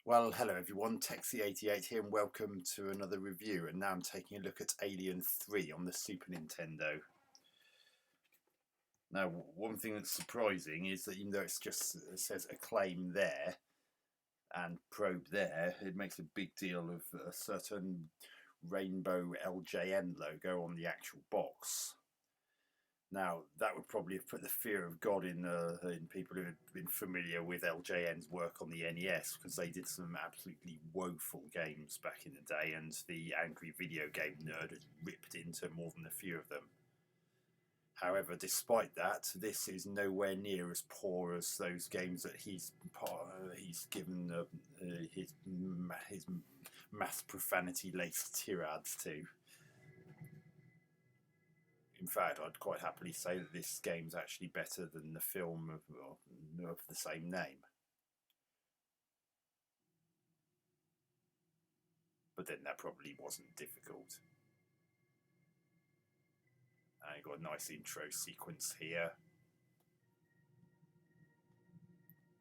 Well, hello everyone, Texie88 here and welcome to another review, and now I'm taking a look at Alien 3 on the Super Nintendo. Now, one thing that's surprising is that even though it says Acclaim there and Probe there, it makes a big deal of a certain rainbow LJN logo on the actual box. Now, that would probably have put the fear of God in people who had been familiar with LJN's work on the NES, because they did some absolutely woeful games back in the day, and the angry video game nerd had ripped into more than a few of them. However, despite that, this is nowhere near as poor as those games that he's given his mass profanity laced tirades to. In fact, I'd quite happily say that this game's actually better than the film of the same name. But then that probably wasn't difficult. And you've got a nice intro sequence here.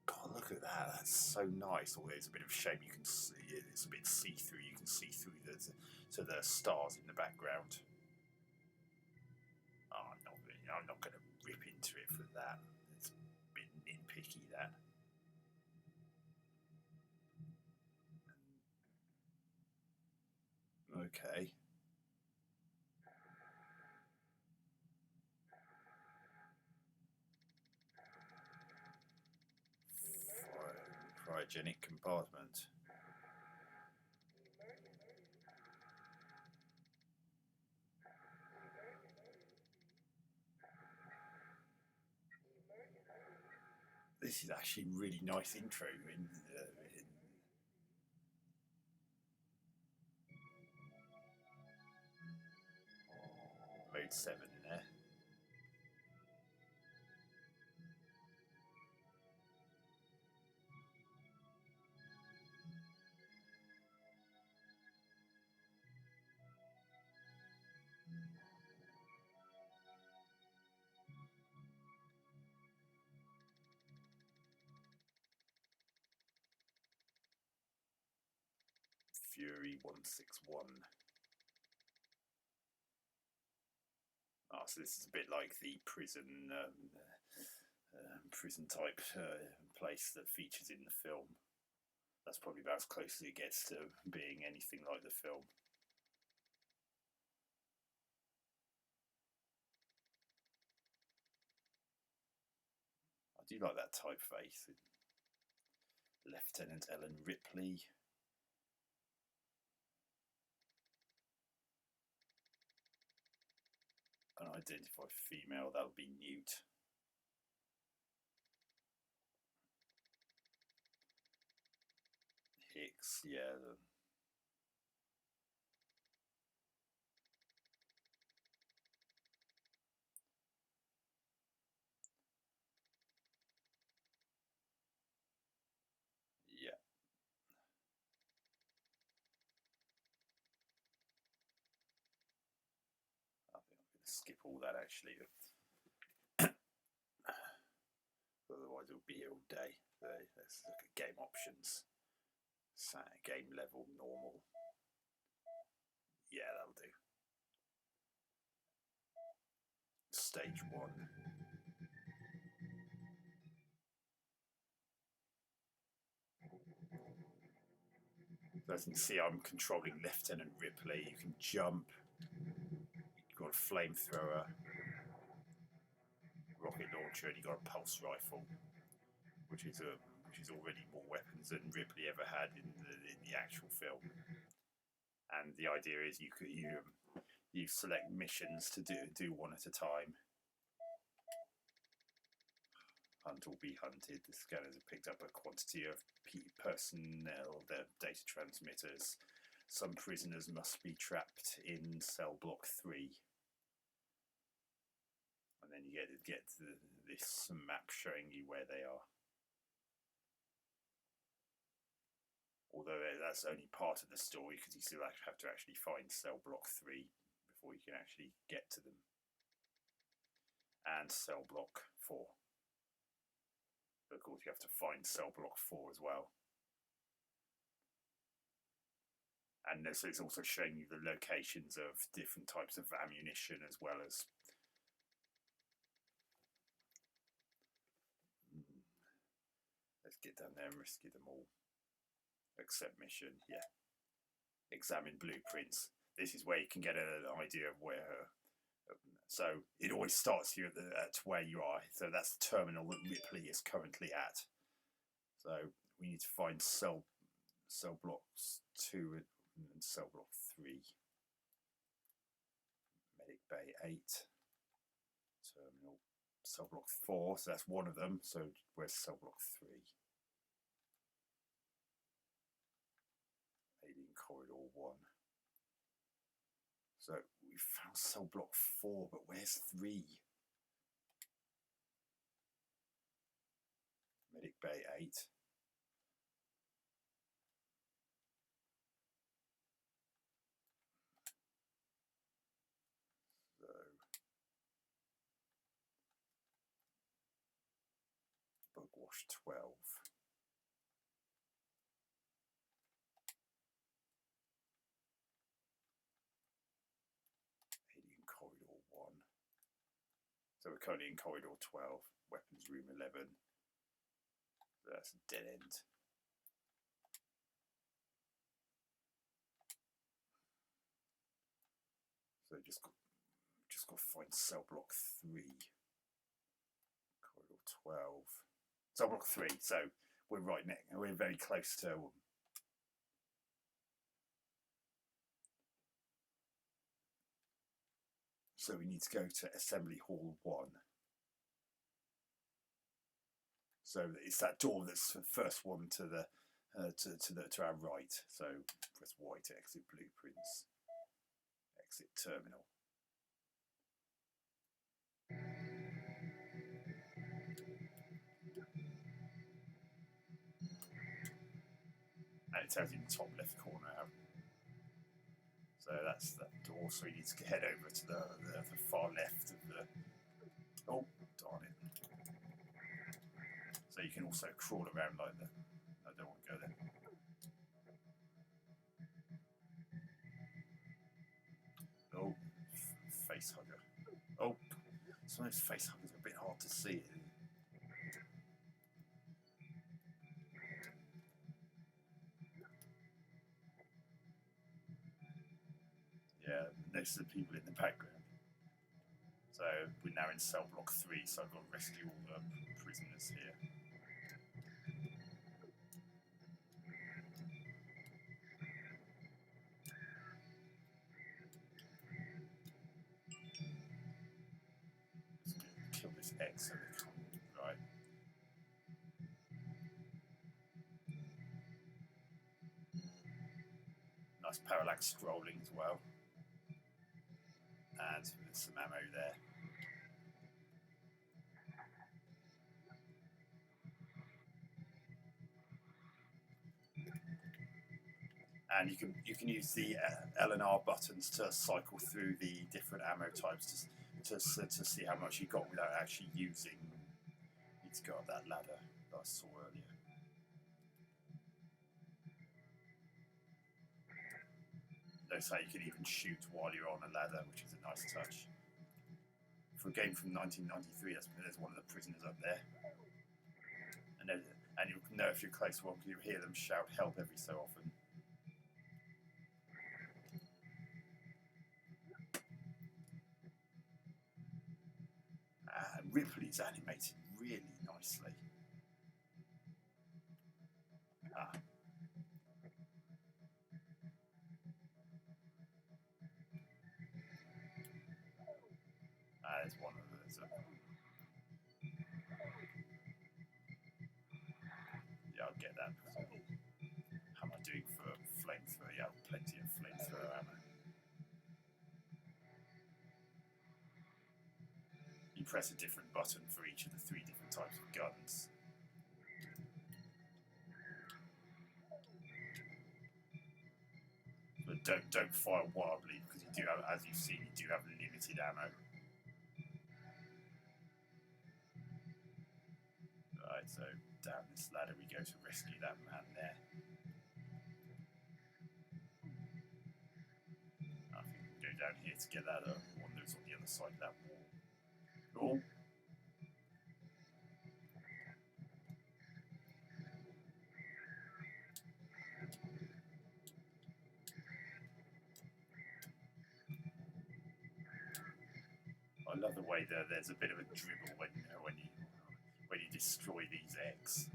God, look at that. That's so nice. Although it's a bit of a shame you can see it's a bit see-through. You can see through the stars in the background. Oh, I'm not going to rip into it for that. It's a bit nitpicky, that. Okay. Cryogenic compartment. This is actually really nice intro in mode 7 there. Fury 161. Oh, so this is a bit like the prison type place that features in the film. That's probably about as close as it gets to being anything like the film. I do like that typeface. Lieutenant Ellen Ripley. Unidentified female, that'll be Newt. Hicks, yeah. Yeah. I think I'm going to skip all that actually. Otherwise, it'll be here all day. Let's look at game options. Game level, normal. Yeah, that'll do. Stage 1. So as you can see, I'm controlling Lieutenant Ripley. You can jump. You've got a flamethrower, rocket launcher, and you've got a pulse rifle, which is already more weapons than Ripley ever had in the actual film. And the idea is you select missions to do one at a time. Hunt or be hunted. The scanners have picked up a quantity of personnel, their data transmitters. Some prisoners must be trapped in cell block 3. And then you get this map showing you where they are. Although that's only part of the story, because you still have to actually find cell block 3 before you can actually get to them. And cell block 4. But of course, you have to find cell block 4 as well. And so it's also showing you the locations of different types of ammunition, as well as let's get down there and rescue them all. Accept mission, yeah. Examine blueprints. This is where you can get an idea of where. So it always starts you at where you are. So that's the terminal that Ripley is currently at. So we need to find cell blocks 2 and cell block 3. Medic bay 8. Terminal cell block 4. So that's one of them. So where's cell block 3? Alien corridor 1. So we found cell block 4, but where's 3? Medic bay 8. So Bugwash 12. Alien corridor 1. So we're currently in corridor 12, weapons room 11. So that's a dead end. So just got to find cell block 3. Corridor 12. Cell block 3. So we're right next. We're very close to. So we need to go to Assembly Hall 1. So it's that door that's the first one to the to our right. So press Y to exit blueprints. Exit terminal. And it tells you in the top left corner. So that's that door. So you need to head over to the far left of the. Oh, darn it! So you can also crawl around like that. I don't want to go there. Oh, face hugger. Oh, some of those face huggers are a bit hard to see. Yeah, next to the people in the background. So we're now in cell block 3, so I've got to rescue all the prisoners here. Let's kill this X so they can't. Right. Nice parallax scrolling as well. And there's some ammo there. And you can use the L and R buttons to cycle through the different ammo types to see how much you got without actually using. It's got that ladder that I saw earlier. Notice how you can even shoot while you're on a ladder, which is a nice touch. For a game from 1993, there's one of the prisoners up there. And you'll know if you're close to one because you hear them shout help every so often. And Ripley's animated really nicely. There's one of those. Yeah, I'll get that. How am I doing for flamethrower? Yeah, plenty of flamethrower ammo. You press a different button for each of the 3 different types of guns. But don't fire wildly because you do have, as you've seen, you do have limited ammo. Right, so down this ladder we go to rescue that man there. down here to get that one that's on the other side of that wall. Oh. I love the way that there's a bit of a dribble when you destroy these eggs.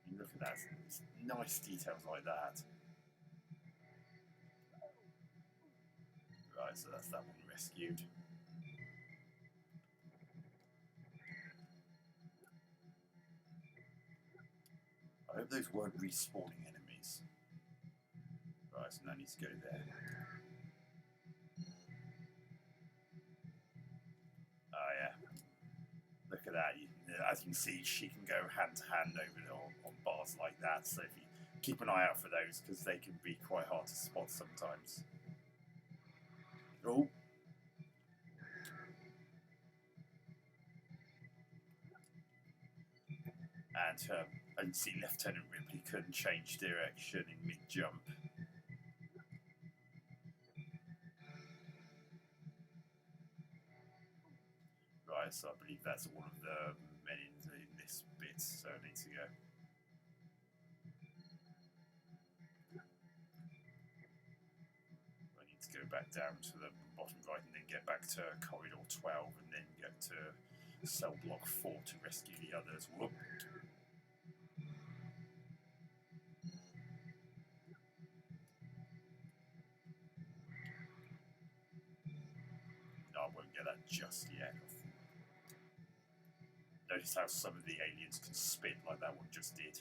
And look at that, it's nice details like that. Right, so that's that one rescued. I hope those weren't respawning enemies. Right, so now I need to go there. Oh yeah. Look at that. As you can see, she can go hand to hand over on bars like that. So if you keep an eye out for those, because they can be quite hard to spot sometimes. Oh. And I can see Lieutenant Ripley couldn't change direction in mid-jump. Right, so I believe that's all of the men in this bit, so I need to go. I need to go back down to the bottom right and then get back to Corridor 12 and then get to Cell Block 4 to rescue the others. Whoop. No, I won't get that just yet. Notice how some of the aliens can spin like that one just did.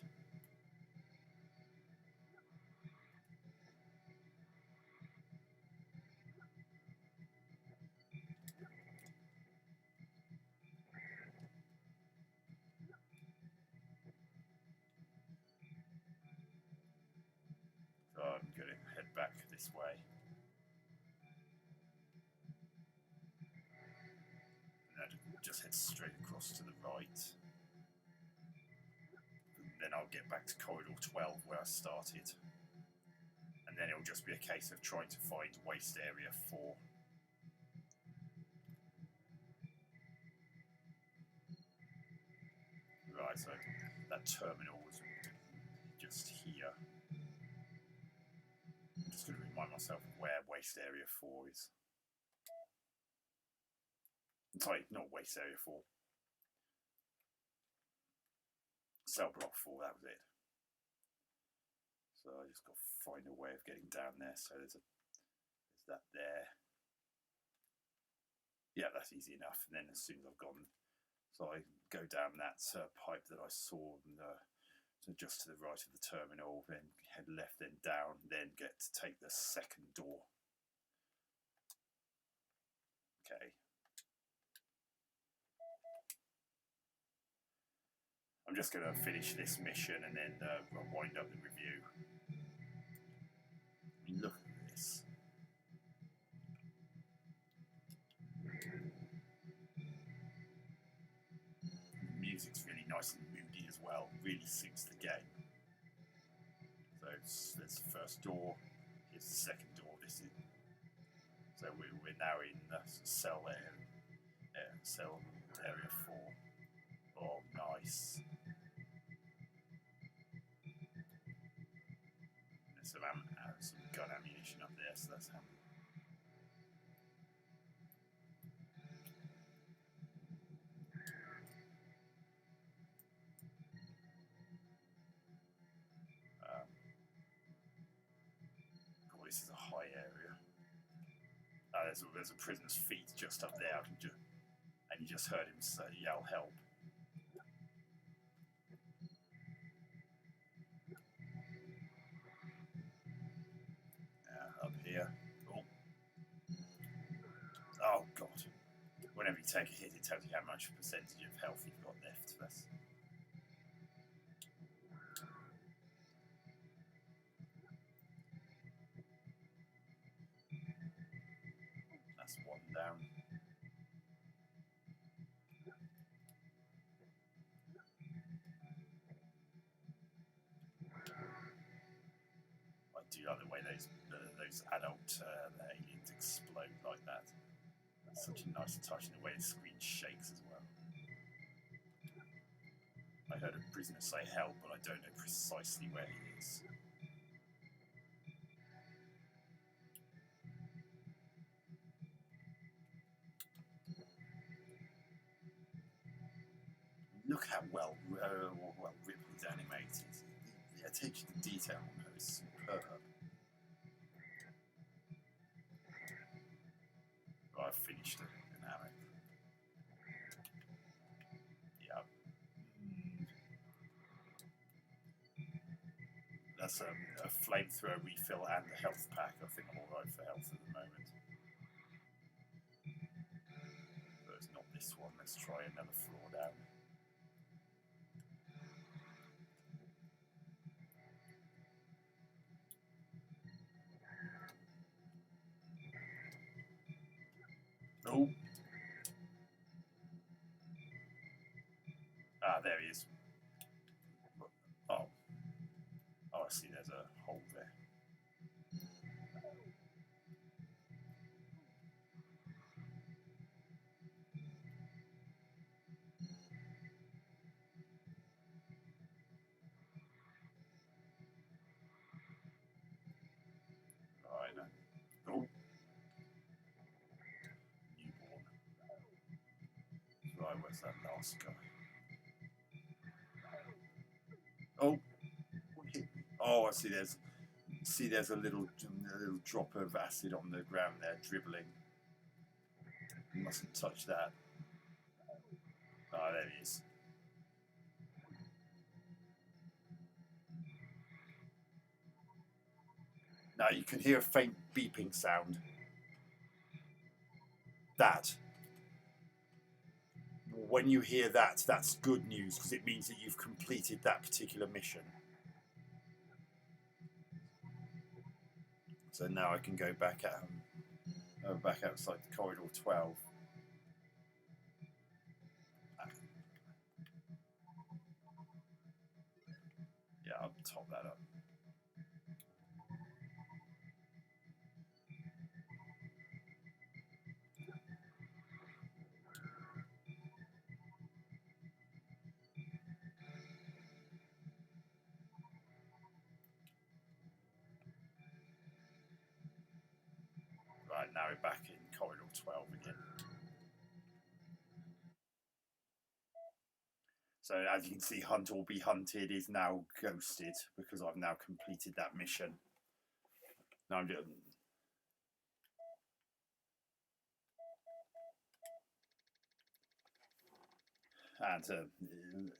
So I'm going to head back this way. And just head straight across to the right. And then I'll get back to Corridor 12 where I started. And then it'll just be a case of trying to find Waste Area 4. Right, so that terminal was just here. I'm just going to remind myself of where Waste Area 4 is. Sorry, not Waste Area 4. Cell Block 4, that was it. So I just got to find a way of getting down there. So there's that there. Yeah, that's easy enough. And then as soon as I've gone, so I go down that pipe that I saw, so just to the right of the terminal, then head left, then down, then get to take the second door. Okay. I'm just going to finish this mission and then wind up the review. I mean, look at this. The music's really nice and moody as well. Really suits the game. So there's the first door. Here's the second door. So we're now in cell area 4. Oh, nice. There's some gun ammunition up there, so that's handy. Oh, this is a high area. There's a prisoner's feet just up there, and you just heard him yell help. Up here. Oh god. Whenever you take a hit, it tells you how much percentage of health you've got left. That's one down. I do like the way those adult aliens explode like that. That's such a nice touch, and the way the screen shakes as well. I heard a prisoner say hell, but I don't know precisely where he is. Look how well Ripley's animated. The attention to detail on her is superb. Oh, I've finished it now. Yeah. That's a flamethrower refill and a health pack. I think I'm alright for health at the moment. But it's not this one. Let's try another floor down. Oh. Ah, there he is. Oh. Oh, I see there's a hole there. Right, no. Oh. Newborn. Right, where's that last guy? Oh. What hit me? Oh, I see there's a little drop of acid on the ground there, dribbling. You mustn't touch that. Ah, there he is. Now you can hear a faint beeping sound. That. When you hear that, that's good news because it means that you've completed that particular mission. So now I can go back outside the corridor 12. Yeah, I'll top that up. Right, now we're back in corridor 12 again. So as you can see, Hunt or Be Hunted is now ghosted because I've now completed that mission. Now I'm doing... And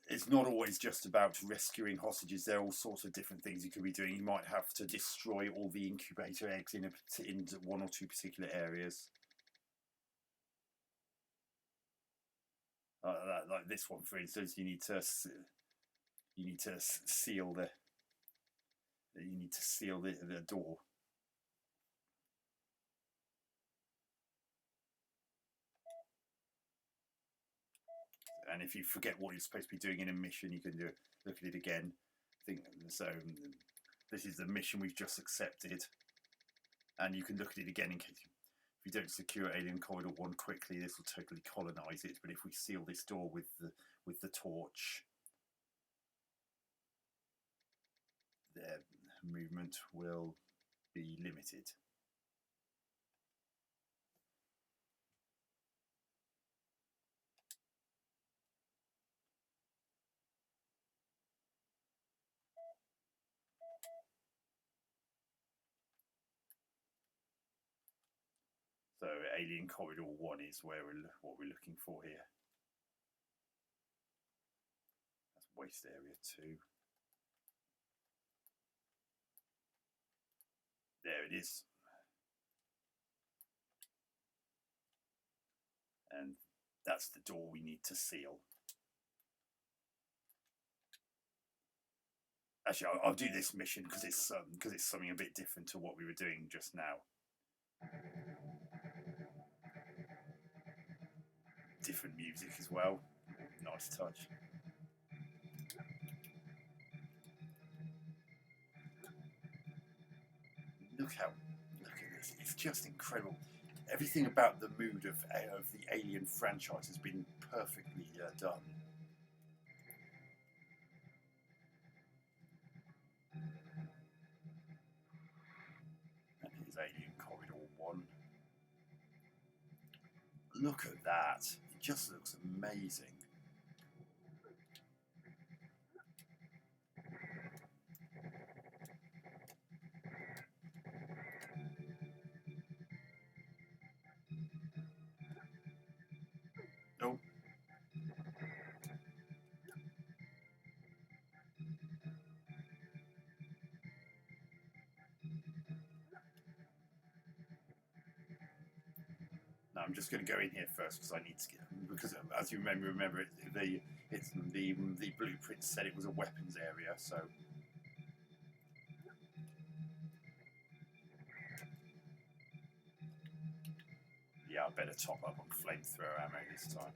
it's not always just about rescuing hostages. There are all sorts of different things you could be doing. You might have to destroy all the incubator eggs in one or two particular areas. Like this one, for instance, you need to seal the door. And if you forget what you're supposed to be doing in a mission, you can look at it again. So. This is the mission we've just accepted, and you can look at it again in case if you don't secure Alien Corridor 1 quickly, this will totally colonise it. But if we seal this door with the torch, their movement will be limited. So Alien Corridor 1 is what we're looking for here. That's waste area 2. There it is. And that's the door we need to seal. Actually, I'll do this mission because it's something a bit different to what we were doing just now. Different music as well. Nice touch. Look at this. It's just incredible. Everything about the mood of the Alien franchise has been perfectly done. And here's Alien Corridor 1. Look at that. It just looks amazing. Oh. Now I'm just going to go in here first because I need to get, because as you remember the blueprint said it was a weapons area, so. Yeah, I better top up on flamethrower ammo this time.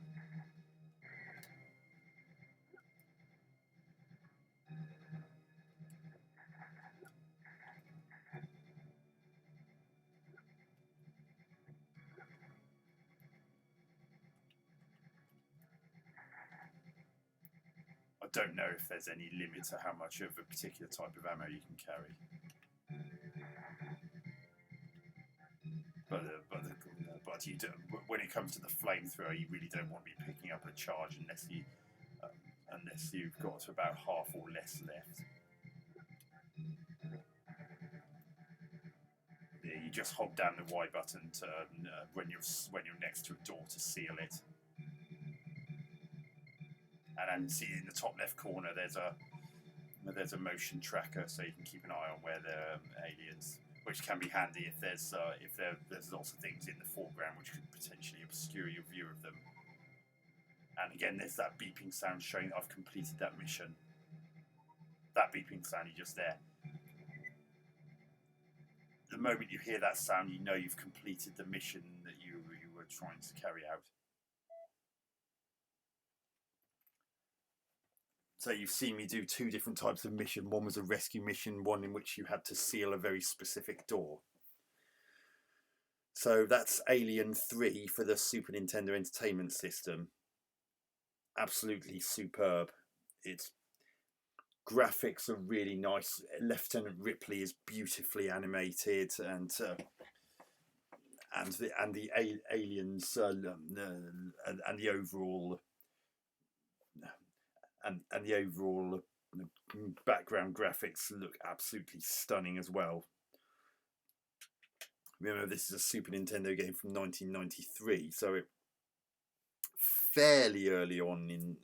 I don't know if there's any limit to how much of a particular type of ammo you can carry. But you do, when it comes to the flamethrower, you really don't want to be picking up a charge unless you've got about half or less left. Yeah, you just hold down the Y button to when you're next to a door to seal it. And then see in the top left corner there's a motion tracker, so you can keep an eye on where there are aliens, which can be handy if there's lots of things in the foreground which could potentially obscure your view of them. And again, there's that beeping sound showing that I've completed that mission. That beeping sound you just there. The moment you hear that sound, you know you've completed the mission that you were trying to carry out. So you've seen me do two different types of mission. One was a rescue mission, one in which you had to seal a very specific door. So that's Alien 3 for the Super Nintendo Entertainment System. Absolutely superb. Its graphics are really nice. Lieutenant Ripley is beautifully animated, and the aliens and the overall and the overall background graphics look absolutely stunning as well. Remember, this is a Super Nintendo game from 1993, so it fairly early on in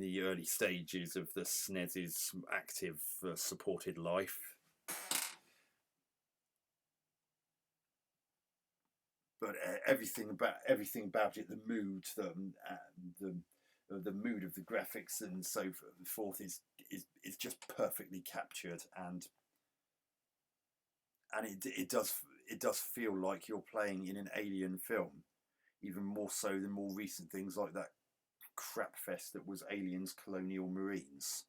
the early stages of the SNES's active supported life. But everything about it, the mood, the mood of the graphics and so forth is just perfectly captured, and it does feel like you're playing in an Alien film, even more so than more recent things like that crap fest that was Aliens Colonial Marines.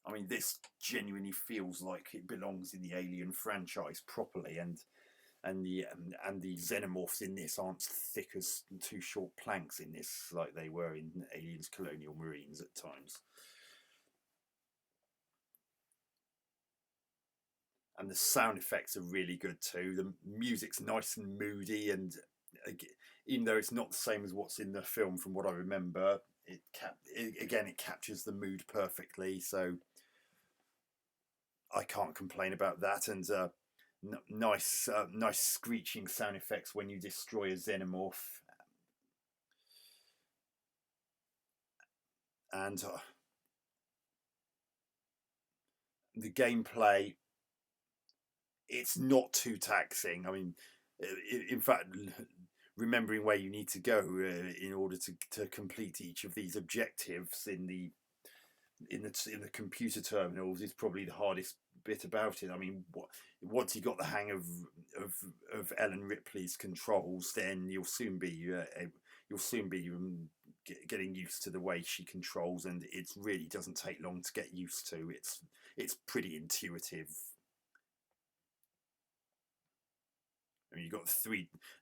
I mean, this genuinely feels like it belongs in the Alien franchise properly, and the xenomorphs in this aren't thick as two short planks in this like they were in Aliens Colonial Marines at times. And the sound effects are really good too. The music's nice and moody, and even though it's not the same as what's in the film from what I remember, it captures the mood perfectly, so I can't complain about that. And nice screeching sound effects when you destroy a xenomorph, and the gameplay, it's not too taxing. I mean, in fact, remembering where you need to go in order to complete each of these objectives in the computer terminals is probably the hardest bit about it. I mean, once you got the hang of Ellen Ripley's controls, then you'll soon be getting used to the way she controls, and it really doesn't take long to get used to. It's pretty intuitive. I mean, you've got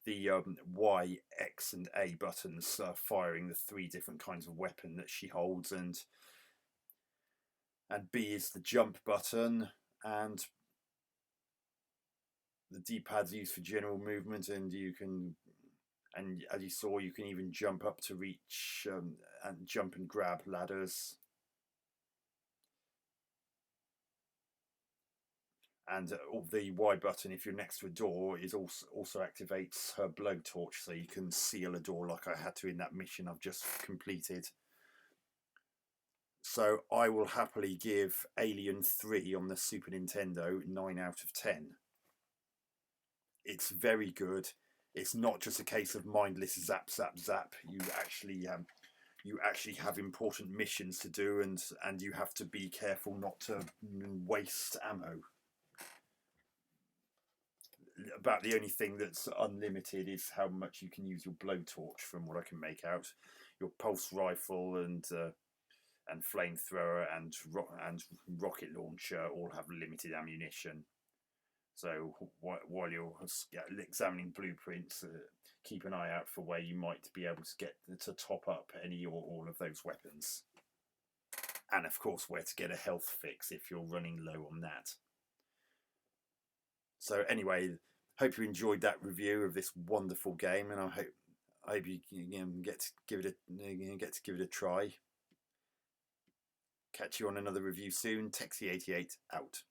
the Y, X, and A buttons firing the 3 different kinds of weapon that she holds, and B is the jump button, and the D-pad's used for general movement, and you can, and as you saw, you can even jump up to reach and jump and grab ladders. And the Y button, if you're next to a door, is also activates her blowtorch, so you can seal a door like I had to in that mission I've just completed. So I will happily give Alien 3 on the Super Nintendo 9 out of 10. It's very good. It's not just a case of mindless zap, zap, zap. You actually have important missions to do, and you have to be careful not to waste ammo. About the only thing that's unlimited is how much you can use your blowtorch, from what I can make out. Your pulse rifle and flamethrower and rocket launcher all have limited ammunition. So while you're examining blueprints, keep an eye out for where you might be able to get to top up any or all of those weapons. And of course, where to get a health fix if you're running low on that. So anyway, hope you enjoyed that review of this wonderful game, and I hope you get to give it a try. Catch you on another review soon. Texie88 out.